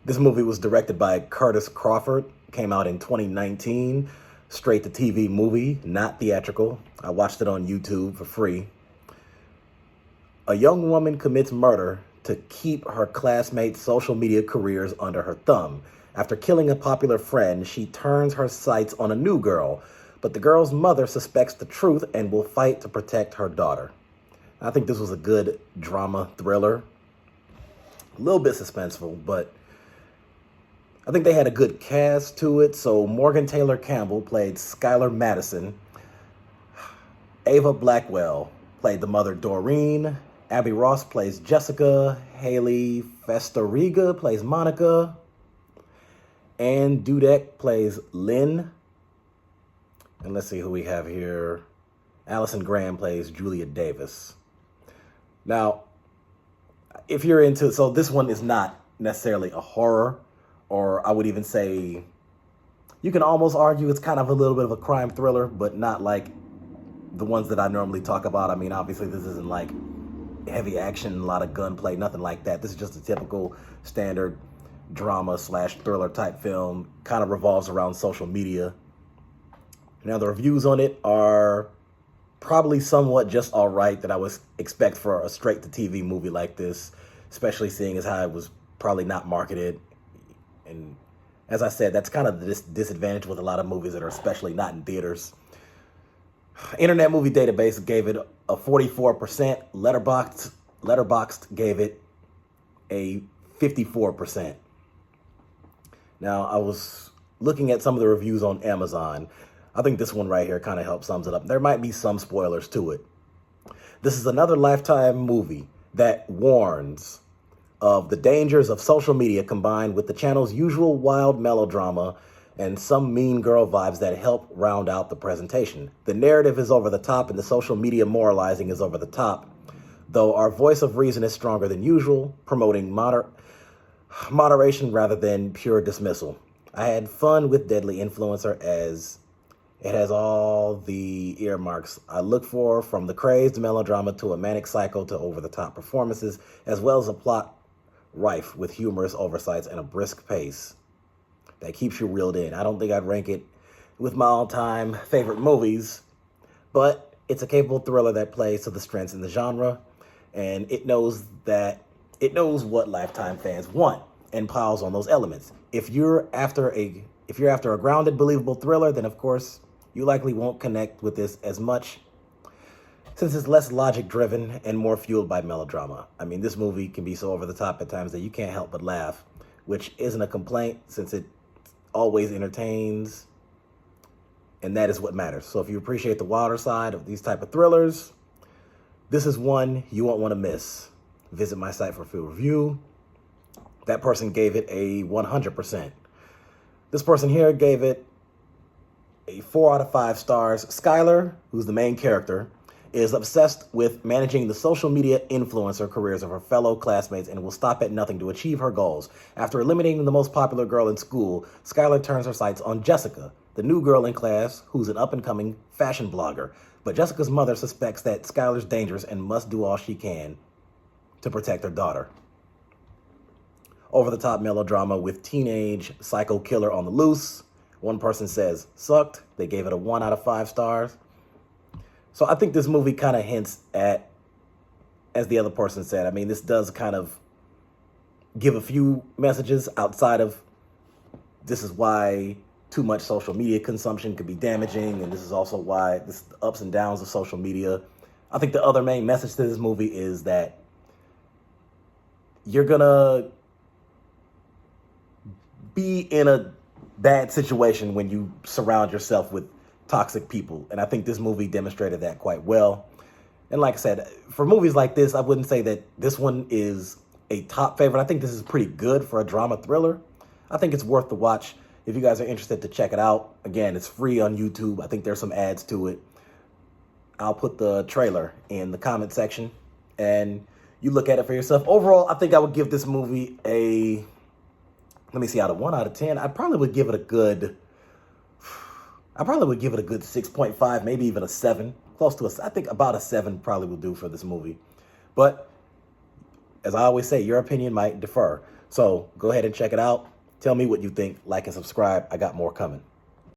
This movie was directed by Curtis Crawford, came out in 2019, straight to TV movie, not theatrical. I watched it on YouTube for free. A young woman commits murder to keep her classmates' social media careers under her thumb. After killing a popular friend, she turns her sights on a new girl, but the girl's mother suspects the truth and will fight to protect her daughter. I think this was a good drama thriller. A little bit suspenseful, but I think they had a good cast to it. So Morgan Taylor Campbell played Skylar Madison. Ava Blackwell played the mother Doreen. Abby Ross plays Jessica. Haley Festoriga plays Monica. Ann Dudek plays Lynn. And let's see who we have here. Allison Graham plays Julia Davis. Now, if you're into, so this one is not necessarily a horror, or I would even say, you can almost argue it's kind of a little bit of a crime thriller, but not like the ones that I normally talk about. I mean, obviously this isn't like heavy action, a lot of gunplay, nothing like that. This is just a typical standard drama slash thriller type film, kind of revolves around social media. Now the reviews on it are probably somewhat just all right that I would expect for a straight to TV movie like this, especially seeing as how it was probably not marketed. And as I said, that's kind of the disadvantage with a lot of movies that are especially not in theaters. Internet Movie Database gave it a 44%. Letterboxd gave it a 54%. Now, I was looking at some of the reviews on Amazon. I think this one right here kind of helps sums it up. There might be some spoilers to it. This is another Lifetime movie that warns of the dangers of social media combined with the channel's usual wild melodrama and some mean girl vibes that help round out the presentation. The narrative is over the top and the social media moralizing is over the top, though our voice of reason is stronger than usual, promoting moderation rather than pure dismissal. I had fun with Deadly Influencer as it has all the earmarks I look for, from the crazed melodrama to a manic psycho to over-the-top performances, as well as a plot rife with humorous oversights and a brisk pace that keeps you reeled in. I don't think I'd rank it with my all-time favorite movies, but it's a capable thriller that plays to the strengths in the genre, and it knows what Lifetime fans want and piles on those elements. If you're after a grounded, believable thriller, then of course you likely won't connect with this as much, since it's less logic-driven and more fueled by melodrama. I mean, this movie can be so over the top at times that you can't help but laugh, which isn't a complaint since it always entertains, and that is what matters. So if you appreciate the wilder side of these type of thrillers, this is one you won't want to miss. Visit my site for a full review. That person gave it a 100%. This person here gave it a 4 out of 5 stars. Skylar, who's the main character, is obsessed with managing the social media influencer careers of her fellow classmates and will stop at nothing to achieve her goals. After eliminating the most popular girl in school, Skylar turns her sights on Jessica, the new girl in class who's an up-and-coming fashion blogger. But Jessica's mother suspects that Skylar's dangerous and must do all she can to protect her daughter. Over-the-top melodrama with teenage psycho killer on the loose. One person says, sucked. They gave it a 1 out of 5 stars. So I think this movie kind of hints at, as the other person said, I mean, this does kind of give a few messages outside of this is why too much social media consumption could be damaging, and this is also why the ups and downs of social media. I think the other main message to this movie is that you're gonna be in a bad situation when you surround yourself with toxic people. And I think this movie demonstrated that quite well. And like I said, for movies like this, I wouldn't say that this one is a top favorite. I think this is pretty good for a drama thriller. I think it's worth the watch. If you guys are interested to check it out, again, it's free on YouTube. I think there's some ads to it. I'll put the trailer in the comment section and you look at it for yourself. Overall, I think I would give this movie a, let me see, out of 1 out of 10, I probably would give it a good 6.5, maybe even a 7. Close to I think about a 7 probably will do for this movie. But as I always say, your opinion might differ. So go ahead and check it out. Tell me what you think. Like and subscribe. I got more coming.